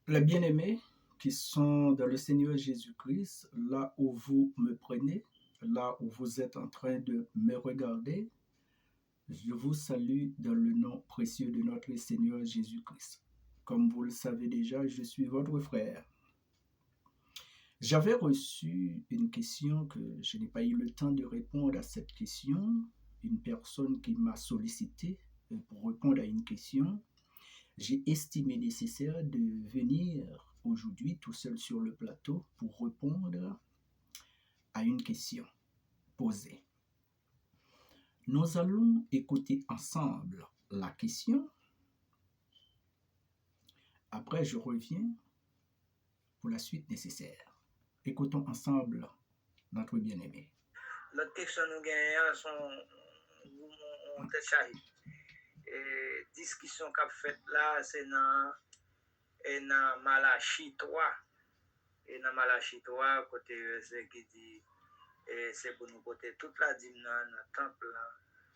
Les bien-aimés qui sont dans le Seigneur Jésus-Christ, là où vous me prenez, là où vous êtes en train de me regarder, je vous salue dans le nom précieux de notre Seigneur Jésus-Christ. Comme vous le savez déjà, je suis votre frère. J'avais reçu une question que je n'ai pas eu le temps de répondre à cette question. Une personne qui m'a sollicité pour répondre à une question. J'ai estimé nécessaire de venir aujourd'hui tout seul sur le plateau pour répondre à une question posée. Nous allons écouter ensemble la question. Après, je reviens pour la suite nécessaire. Écoutons ensemble notre bien-aimé. L'autre question nous gagnons son tête chargée. Discussion qu'a fait là, c'est dans Malachie 3. Et dans Malachie 3, côté c'est qui dit c'est pour nous porter toute la dîme dans le temple là,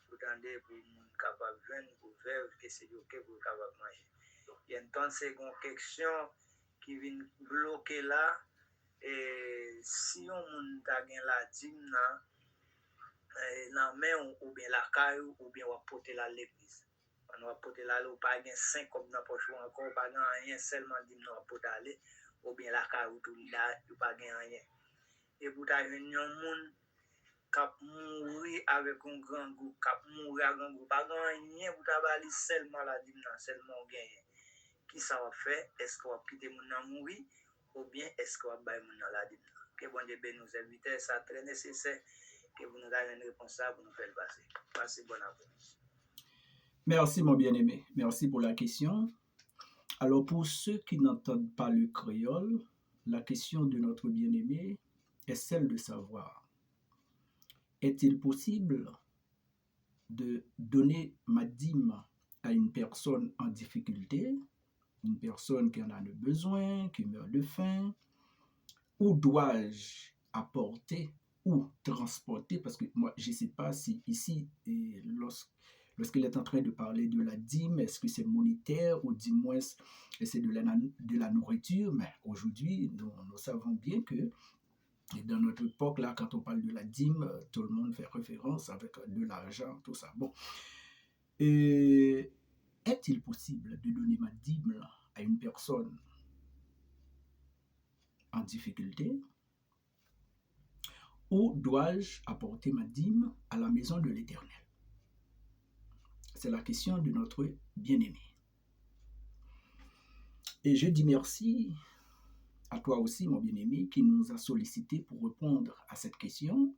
pour tendre pour nous capable de venir pour vivre, que c'est OK pour capable manger. Il y a une temps c'est une question qui vient bloquer là. Et si on moun ta gen la dîme nan men ou bien la caille ou bien on porter la l'église. On va porter la ou pas gen 5 comme dans poche encore pas gen rien seulement dîme non porter aller ou bien la caille ou tout là ou pas gen rien. Et pour ta gen yon moun k'ap mourir avec un grand goût, k'ap mourir avec un goût pas gen rien pour ta bali seulement la dîme non seulement gagner. Qui ça va faire? Est-ce qu'on va quitter moun nan mourir ou bien est-ce qu'on va bay moun nan la dîme? Que bon Dieu bénisse nous inviter, ça très nécessaire que vous nous donnez une réponse pour nous faire passer. Passez bon après-midi. Merci mon bien-aimé, merci pour la question. Alors pour ceux qui n'entendent pas le créole, la question de notre bien-aimé est celle de savoir, est-il possible de donner ma dîme à une personne en difficulté, une personne qui en a le besoin, qui meurt de faim, ou dois-je apporter ou transporter, parce que moi je ne sais pas si ici, lorsqu'il est en train de parler de la dîme, est-ce que c'est monétaire ou du moins c'est de la nourriture, mais aujourd'hui nous savons bien que dans notre époque, là, quand on parle de la dîme, tout le monde fait référence avec de l'argent, tout ça. Bon. Est-il possible de donner ma dîme là, à une personne en difficulté? Ou dois-je apporter ma dîme à la maison de l'Éternel? C'est la question de notre bien-aimé. Et je dis merci à toi aussi, mon bien-aimé, qui nous a sollicité pour répondre à cette question.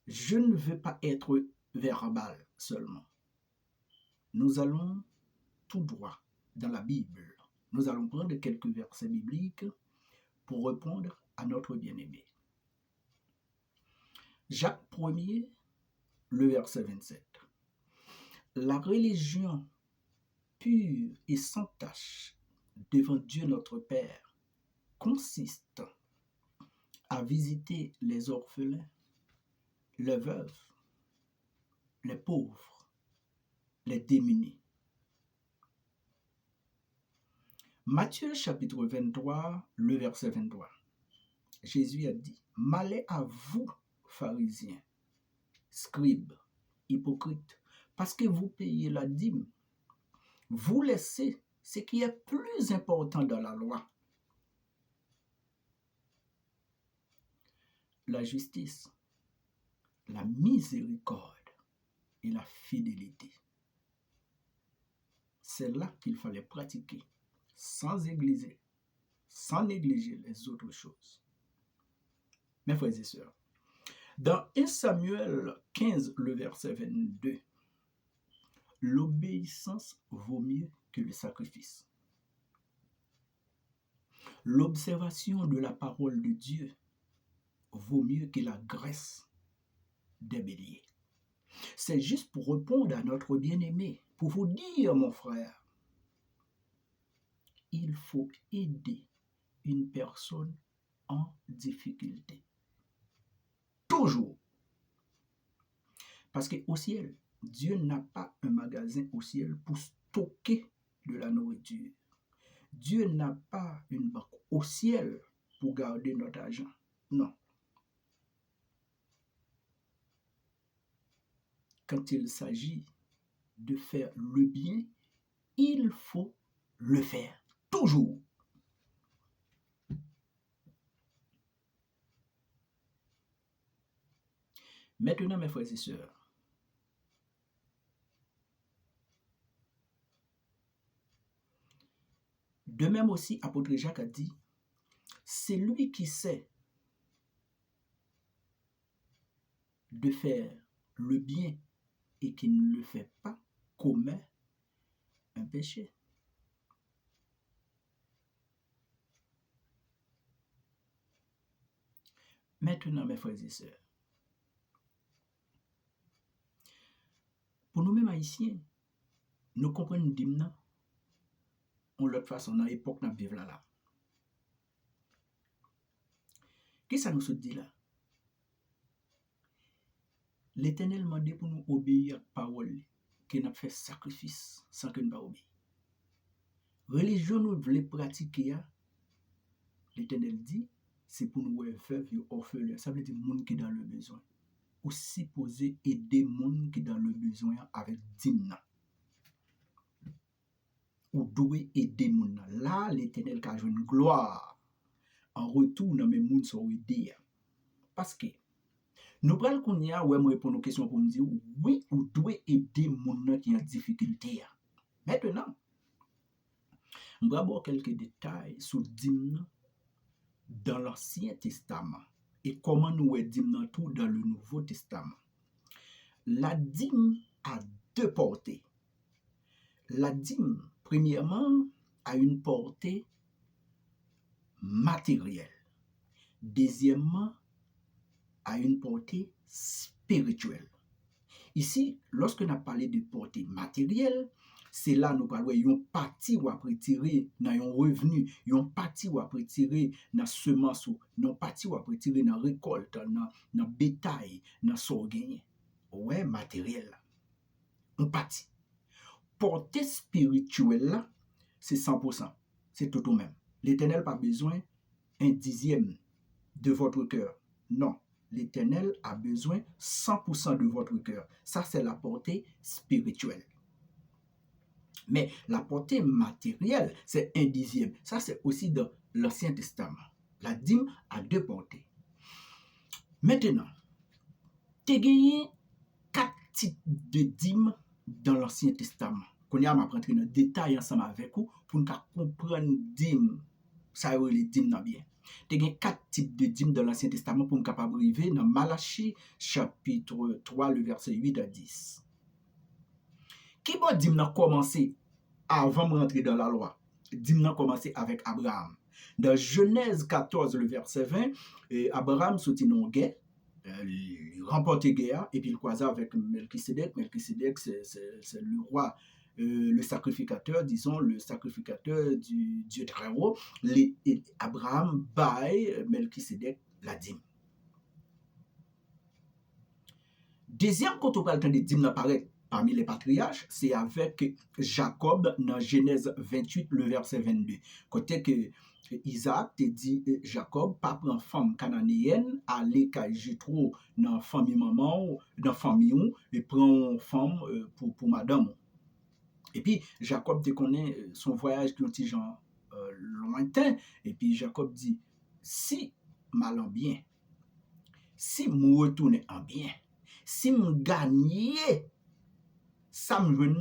Je ne veux pas être verbal seulement. Nous allons tout droit dans la Bible. Nous allons prendre quelques versets bibliques pour répondre à notre bien-aimé. Jacques 1er, le verset 27. La religion pure et sans tache devant Dieu notre Père consiste à visiter les orphelins, les veuves, les pauvres, les démunis. Matthieu chapitre 23, le verset 23. Jésus a dit, « Malheur à vous, pharisiens, scribes, hypocrites, parce que vous payez la dîme. Vous laissez ce qui est plus important dans la loi. La justice, la miséricorde et la fidélité. C'est là qu'il fallait pratiquer, sans négliger les autres choses. » Mes frères et sœurs, dans 1 Samuel 15, le verset 22, l'obéissance vaut mieux que le sacrifice. L'observation de la parole de Dieu vaut mieux que la graisse des béliers. C'est juste pour répondre à notre bien-aimé, pour vous dire, mon frère, il faut aider une personne en difficulté. Toujours. Parce qu'au ciel, Dieu n'a pas un magasin au ciel pour stocker de la nourriture. Dieu n'a pas une banque au ciel pour garder notre argent. Non. Quand il s'agit de faire le bien, il faut le faire. Toujours. Maintenant, mes frères et sœurs, de même aussi, apôtre Jacques a dit, c'est lui qui sait de faire le bien et qui ne le fait pas commet un péché. Maintenant, mes frères et sœurs, pour nous-mêmes haïtiens, nous comprenons d'hymne en l'autre façon, dans l'époque où nous vivons là. Qu'est-ce que ça nous se dit là? L'Éternel m'a dit pour nous obéir à la parole, qu'il n'a fait sacrifice sans que nous ne pas obéir. Religion nous voulons pratiquer, l'Éternel dit, c'est pour nous veuves et orphelins. Ça veut dire monde qui est dans le besoin. Ou supposé aider monde qui est dans le besoin avec dîme. Ou doit aider monde. Là, l'Éternel a joué une gloire. En retour, dans mes monde sont aidés. Parce que nous prenons qu'on y a, ouais, moi répondre aux questions pour me dire, oui, ou doit aider monde qui est en difficulté. Maintenant, on va voir quelques détails sur dîme dans l'Ancien Testament et comment nous dîme tout dans le Nouveau Testament. La dîme a deux portées. La dîme, premièrement, a une portée matérielle. Deuxièmement, a une portée spirituelle. Ici, lorsque nous parlons de portée matérielle, c'est là nous parlons d'une partie ou après tirer dans un revenu, une partie ou après tirer dans semence, une partie ou après tirer dans récolte, dans bétail, dans sorgho. Ouais, matériel. Une partie. Portée spirituelle là, c'est 100%. C'est tout au même. L'Éternel n'a pas besoin un dixième de votre cœur. Non. L'Éternel a besoin 100% de votre cœur. Ça, c'est la portée spirituelle. Mais la portée matérielle, c'est un dixième. Ça, c'est aussi dans l'Ancien Testament. La dîme a deux portées. Maintenant, tu as gagné 4 types de dîmes dans l'Ancien Testament. Qu'on a rentrer dans le détail ensemble avec vous pour nous comprendre dîme. Ça veut les dîmes dans bien. Tu as 4 types de dîmes dans l'Ancien Testament pour nous capable arriver dans Malachie chapitre 3 le verset 8 à 10. Qui bon dîme n'a commencé avant de rentrer dans la loi? Dîme n'a commencé avec Abraham. Dans Genèse 14 le verset 20, Abraham sortit dans guerre, il remportait guerre et puis il croisa avec Melchisedec. Melchisedec c'est le roi, le sacrificateur, disons le sacrificateur du Dieu très haut. Abraham baille Melchisedec la dîme. Deuxième quand on parle de dîme apparaît parmi les patriarches, c'est avec Jacob dans Genèse 28 le verset 22. Côté que Isaac te dit Jacob pas prendre femme cananéenne aller kay Jethro dans famille maman dans famille et prend femme pour madame. Et puis Jacob te connaît son voyage qui petit genre lointain et puis Jacob dit si mal en bien, si me retourner en bien, si me gagner ça me veut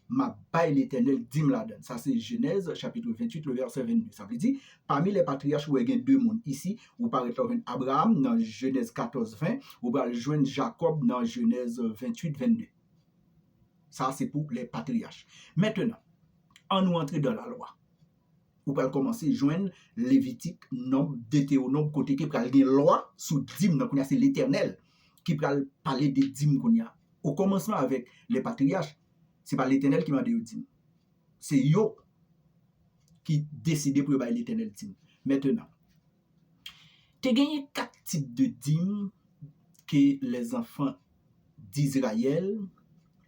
ma baille l'Éternel dîme la donne. Ça c'est Genèse chapitre 28 le verset 22. Ça veut dire parmi les patriarches où il y a deux mondes ici, vous parlez de Abraham dans Genèse 14 20, vous parlez joindre Jacob dans Genèse 28 22. Ça c'est pour les patriarches. Maintenant, en nous entrer dans la loi. Vous pouvez commencer à joindre Lévitique, Nombre, Deutéronome, côté qui prend une loi sous dîme, donc c'est l'Éternel qui prend parler des dîmes qu'on y a. Au commencement avec les patriarches, ce n'est pas l'Éternel qui m'a dit aux dîmes. C'est eux qui décident pour bailler l'Éternel dîme. Maintenant, tu as gagné 4 types de dîmes que les enfants d'Israël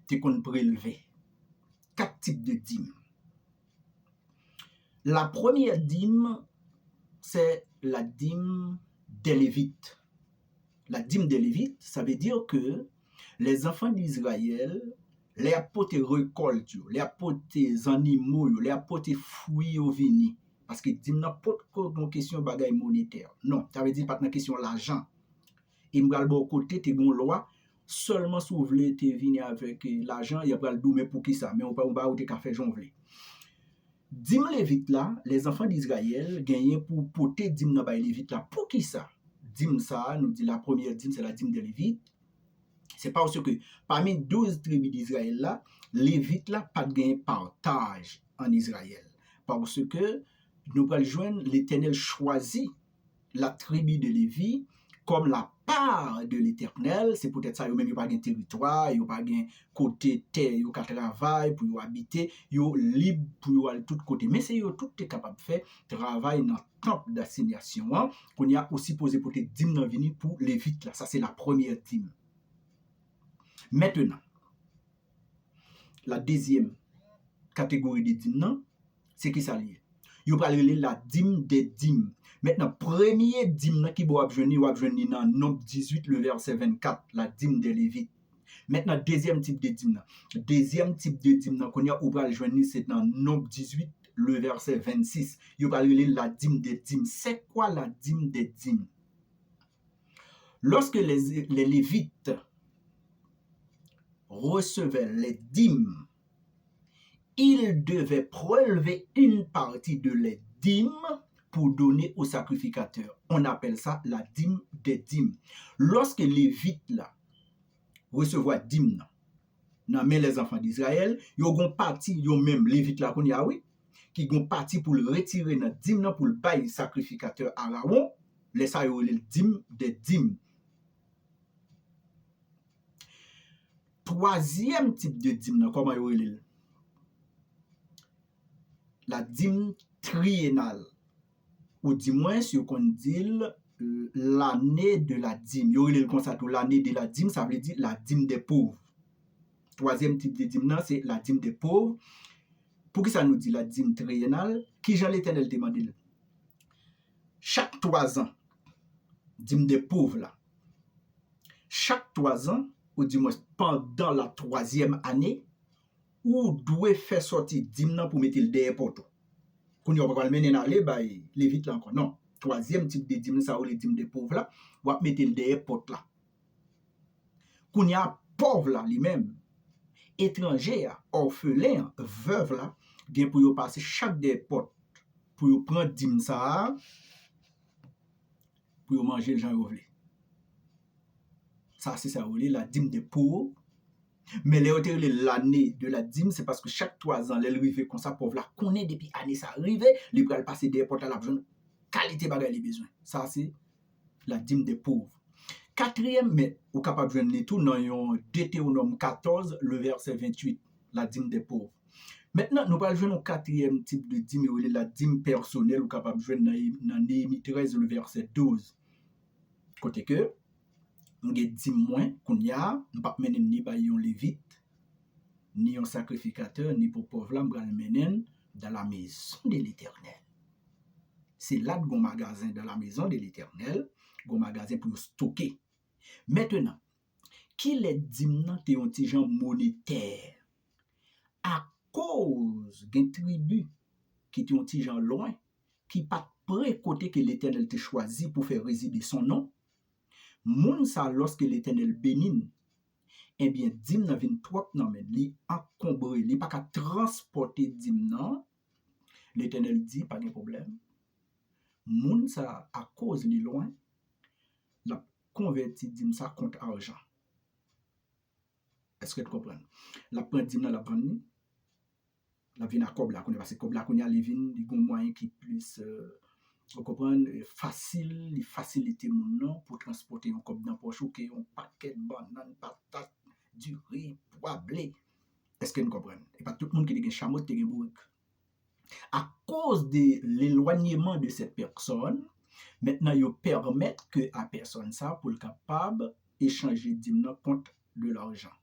te qu'on prélever. 4 types de dîmes. La première dîme, c'est la dîme des Lévites. La dîme des Lévites, ça veut dire que les enfants d'Israël, les apporter récolte, les apporter animaux, les apporter fruits au vini. Parce que dîme n'a pas de question bagaille monétaire. Non, ça veut dire pas de question l'argent. Et m'bral bon côté, te gon loi, seulement si vous voulez te venir avec l'argent, il y a pas le doumer pour qui ça, mais on pas ou te café jonvle. Dîme Lévite là, les enfants d'Israël gagnaient pour porter dîme dans bay Lévite là. Pour qui ça? Dîme ça, nous dit la première dîme, c'est la dîme de Lévite. C'est parce que parmi 12 tribus d'Israël là, Lévite là pas de gain partage en Israël. Parce que nous allons joindre l'Éternel choisit la tribu de Lévi comme la part de l'Éternel. C'est peut-être ça, yo même yo pas de territoire, yo pas de côté terre, yo ka travail pour yo habiter, yo libre pour yo aller tout côté. Mais c'est yo tout est capable de faire travail dans temple d'assignation qu'on y a aussi posé pour te dîme dans venir pour Lévite là. Ça c'est la première dîme. Maintenant, la deuxième catégorie de dîmes, c'est qui ça lié? Yo pral la dîme des dîmes. Maintenant, premier dîme qui vous avez dans Nombre 18, le verset 24, la dîme des Lévites. Maintenant, deuxième type de dîme. Deuxième type de dîme qu'on a ouvert joindre, c'est dans Nombre 18, le verset 26. Vous allez la dîme des dîmes. C'est quoi la dîme des dîmes? Lorsque les Lévites recevaient les dîmes, ils devaient prélever une partie de les dîmes pour donner au sacrificateur. On appelle ça la dîme des dîmes. Lorsque les Lévites là recevoir dîme nan men les enfants d'Israël, yo gon parti yo même Lévite là qu'on y a oui, qui gon parti pour le retirer dans dîme nan pour le bail sacrificateur Aaron, les ça yo le dîme des dîmes. Troisième type de dîme comment yo le? La dîme triennale. Ou du moins, si on dit l'année de la dîme. Yo le comme ça, l'année de la dîme, ça veut dire la dîme des pauvres. Troisième type de dîme, c'est la dîme des pauvres. Pour qui ça nous dit la dîme triennale? Qui Jean l'Éternel demande? Chaque 3 ans, dîme des pauvres là. Chaque 3 ans, ou du moins pendant la 3e année, ou doit faire sortir dîme pour mettre le derrière porto. Qu'on y a pas mener aller bay Lévite là encore. Non, troisième type de dîme ça ou les dîmes des pauvres là, ou mettre le derrière porte là. Qu'on y a pauvre là lui-même, étranger, orphelin, veuve là, bien pour yo passer chaque des portes pour yo prendre dîme ça pour yo manger le gens yo vle. Ça c'est ça ou la dîme des pauvres. Mais l'année de la dîme, c'est parce que chaque 3 ans, l'arrivée comme ça, pauvre là, connaît depuis année ça arrive, il va passer des portes à la qualité bagay les besoins. Ça, c'est la dîme des pauvres. Quatrième, mais vous capable de joindre tout dans Deutéronome 14, le verset 28, la dîme des pauvres. Maintenant, nous allons jouer un quatrième type de dîme, la dîme personnelle, vous capable de joindre dans Néhémie 13, le verset 12. Côté que, nous avons dit moins qu'on y a, nous ne pouvons pas mener ni un lévite, ni un sacrificateur, ni pour pauvre là, nous allons mener dans la maison de l'Éternel. C'est là que un magasin dans la maison de l'Éternel, un magasin pour stocker. Maintenant, qui les dîmes te un petit genre monétaire à cause d'une tribu qui te un petit genre loin, qui pas près côté que l'Éternel te choisi pour faire résider son nom. Moun sa lorsque l'Éternel bénit, eh bien dîme nan vin trop nan men, li encombré, li pas ka transporter dîme nan. L'Éternel dit pas de problème. Moun sa à cause li loin, la converti dîme sa contre argent. Est-ce que tu comprends? La prend dîme nan la vendre, la vin à cob là qu'on parce que cob là qu'on y a li vin, li gon moyen qui plus vous comprenez, facile, les facilités mon pour transporter un cob dans poche ou un paquet de bananes, patates, du riz, pois, blé. Est-ce que vous comprenez? Et pas tout le monde qui a des chameaux, qui a des bourriques. À cause de l'éloignement de cette personne, maintenant, ils permettent que la personne ça pour le capable échanger dîme contre de l'argent.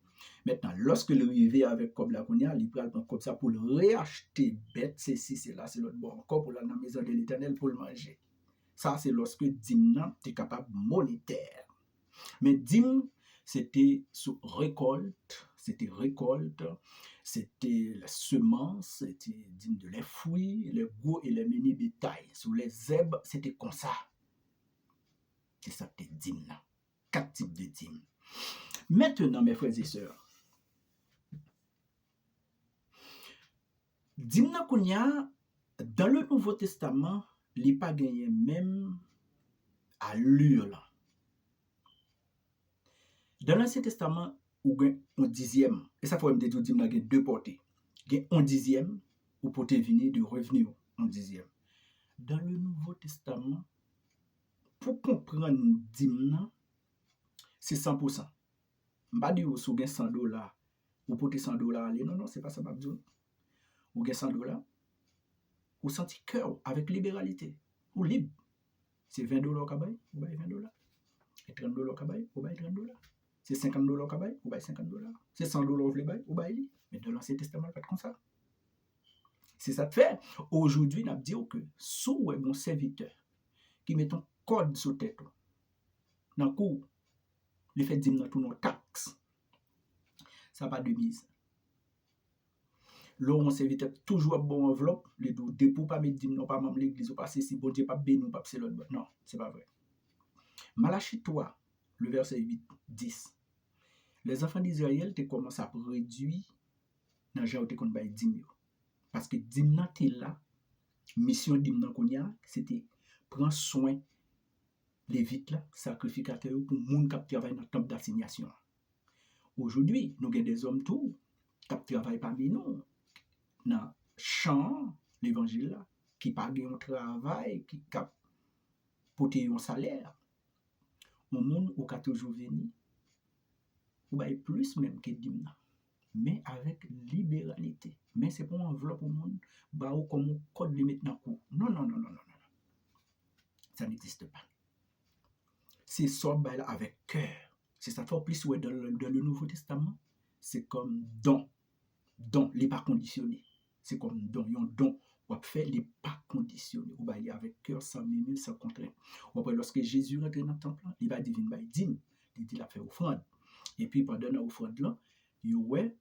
Maintenant, lorsque le arrivé avec comme la konya, il prend comme ça pour le réacheter bête, c'est ci, c'est là, c'est l'autre bon, encore pour la maison de l'Éternel pour le manger. Ça, c'est lorsque Dimna est capable monétaire. Mais Dim, c'était sous récolte, c'était la semence, c'était de les fruits, les gros et les mini bétails. Sous les zèbres, c'était comme ça. C'est ça que Dimna. 4 types de Dim. Maintenant, mes frères et sœurs, Dimna Kounia, dans le Nouveau Testament, il n'est pas gagné même allure là. Dans l'Ancien Testament, il y a un dixième. Et ça, il faut me dire que il y a deux portées. Il y a un dixième ou pour venir de revenir un dixième. Dans le Nouveau Testament, pour comprendre Dimna, c'est 100%. Je ne vais pas dire que si vous avez $100, vous portez $100. Non, ce n'est pas ça. Vous avez $100, vous sentez cœur avec libéralité. Vous libre. C'est $20 kabay, vous avez $20. Et $30 kabay, vous avez $30. C'est $50 kabay, vous avez $50. C'est $100 vous avez. Mais dans l'Ancien Testament, pas comme ça. C'est ça de fait. Aujourd'hui, on a dit que si vous avez un serviteur qui met un code sur tête, dans le coup, il fait dire dans tous nos taxes, ça n'a pas de mise. Là, on serviteur toujours bon enveloppe, les deux dépôts pas mettre non pas même l'église ou pas si bon Dieu pas béni ou pas c'est l'autre. Non, c'est pas vrai. Malachie 3, le verset 8, 10. Les enfants d'Israël te commencent à réduire dans le genre de bail dîme. Parce que dîme t'es là, mission dîme konya, c'était prendre soin lévite là, sacrificateur pour moun qui travaille dans le temple d'assignation. Aujourd'hui, nous avons des hommes tout qui travaillent parmi nous dans le champ l'évangile là, qui pagent un travail, qui portent un salaire. Au monde où a toujours venu, ou bien plus même que dimna, mais avec libéralité. Mais c'est pas une enveloppe au monde, bah ou comme un code limite dans coup. Non. Ça n'existe pas. C'est ça bah, avec cœur. C'est ça fait plus ouais, dans le Nouveau Testament, c'est comme don. Don, il n'est pas conditionné. C'est comme don, un don. On fait les pas conditionnés. On va y avec cœur, sans mimule, sans contrainte. Après, lorsque Jésus rentre dans le temple, il va dire, il dit, il a fait offrande. Et puis, pendant l'offrande là, il ouais,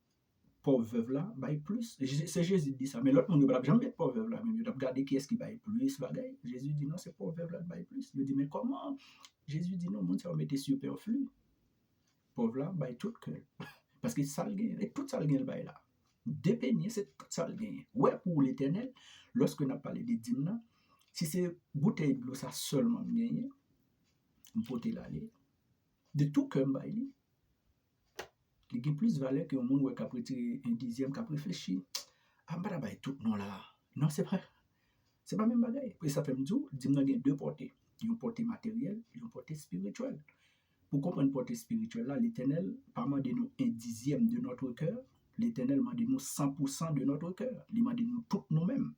pauvre veuve là, baille plus. C'est Jésus qui dit ça. Mais l'autre monde ne va jamais mettre pauvre veuve là. Mais il va regarder qui est-ce qui baille plus. Bagaille. Jésus dit non, c'est pauvre veuve là qui baille plus. Il dit, mais comment? Jésus dit non, monde ça va mettre superflu. Pauvre là, baille tout cœur. Parce que ça le gagne. Et tout ça le gagne le baille là. Dépeignir, c'est tout ça le gagne. Ouais, pour l'Éternel, lorsque on a parlé des dîmes, si c'est bouteille de l'eau, ça seulement gagné, vous pouvez l'aller. De tout cœur, il y a plus de valeur que le monde qui a pris un dixième, qui a réfléchi. Ah, bah, tout non là. Non, c'est vrai. C'est pas même bagaille. Et ça fait me dire, dîmes, il y a deux portées. Il y a une portée matérielle et une portée spirituelle. Pour comprendre une portée spirituelle, là, l'Éternel, pas demandé nous un dixième de notre cœur. L'Éternel m'a dit nous 100% de notre cœur. Il m'a dit nous toutes nous-mêmes.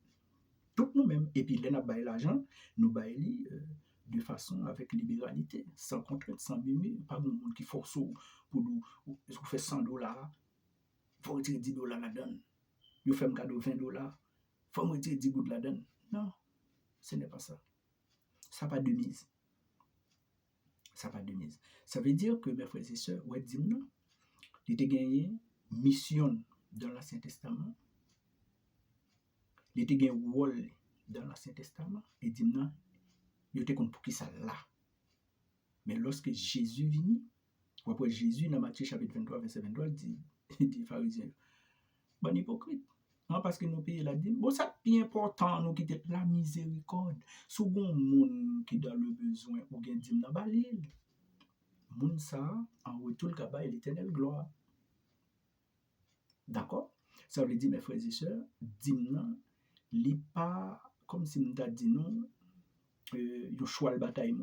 Toutes nous-mêmes. Et puis, il a baillé l'argent, nous baillons de façon avec libéralité, sans contrainte, sans mimi. Pas de monde qui force pour nous faire $100. Il faut retirer $10 là-dedans. Il fait un cadeau $20. Il faut retirer 10 gouttes là-dedans. Non, ce n'est pas ça. Ça n'a pas de mise. Ça n'a pas de mise. Ça veut dire que mes frères et sœurs, ouais, dis-moi, il a gagné mission dans l'Ancien Testament, il a gagné rôle dans l'Ancien Testament, et dis-moi, il était comme pour qui ça là. Mais lorsque Jésus vient, ou après Jésus, dans Matthieu chapitre 23, verset 23, dit pharisien, bon hypocrite. Non, parce que nous payons la dîme. Bon, ça c'est important, nous quitter la miséricorde. Souvent, moun qui dans le besoin, ou gen dîme dans balil. Moun ça, en retour, le cabas l'éternelle gloire. D'accord? Ça veut dire, mes frères et sœurs, dîme, n'est pas comme si nous avons dit non, il choix le bataille,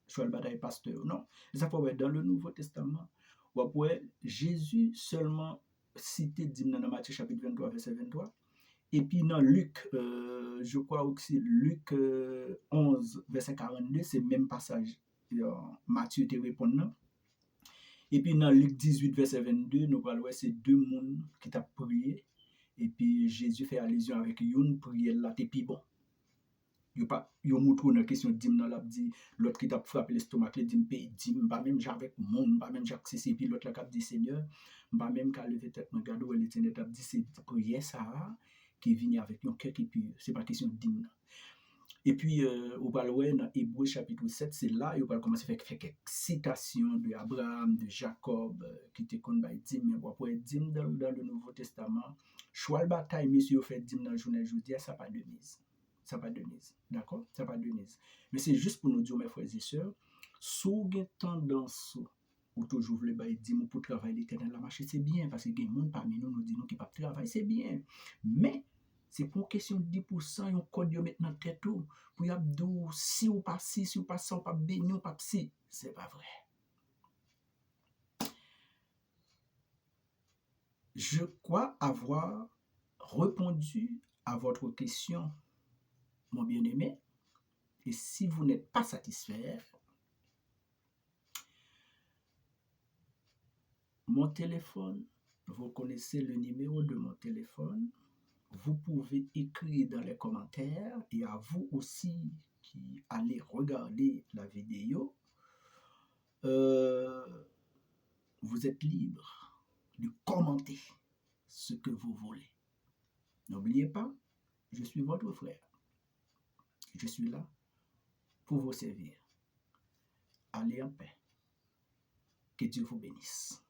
choix le bataille pasteur. Non. Ça faut être dans le Nouveau Testament. Ou après, Jésus seulement cité dîme dans Matthieu chapitre 23, verset 23. Et puis dans Luc, je crois aussi, Luc 11, verset 42, c'est le même passage. Matthieu te répond non. Et puis dans Luc 18, verset 22, nous parlons, c'est deux mondes qui t'a prié. Et puis Jésus fait allusion avec une prière là, t'es plus bon. Yo montre dans question dim dans la dit l'autre qui t'a frappé l'estomac il dit paye dim pas même j'avec monde pas même j'accès et puis l'autre là qui dit Seigneur pas même qu'à lever tête me garder le Seigneur t'a dit c'est prière ça qui vient avec un cœur qui pur c'est pas question dim. Et puis on va voir dans Hébreux chapitre 7 c'est là on va commencer à faire quelques citations de Abraham de Jacob qui te connaît by dim mais après dim dans le Nouveau Testament choix le bataille monsieur fait dim dans journée aujourd'hui ça pas de mise. Ça pas de mise, d'accord? Ça pas de mise. Mais c'est juste pour nous dire, mes frères et sœurs, si vous avez tendance ou toujours voulez dire pour travailler l'éternel la marche, c'est bien, parce que il y a des gens parmi nous qui disent qui pas travailler, c'est bien. Mais c'est pour une question de 10%, yon code yo mettre dans tête tout, pour y abdou, si ou pas si ou pas ça, ou pas béni, ou pas si, c'est pas vrai. Je crois avoir répondu à votre question, mon bien-aimé. Et si vous n'êtes pas satisfait, mon téléphone, vous connaissez le numéro de mon téléphone, vous pouvez écrire dans les commentaires et à vous aussi qui allez regarder la vidéo, vous êtes libre de commenter ce que vous voulez. N'oubliez pas, je suis votre frère. Je suis là pour vous servir. Allez en paix. Que Dieu vous bénisse.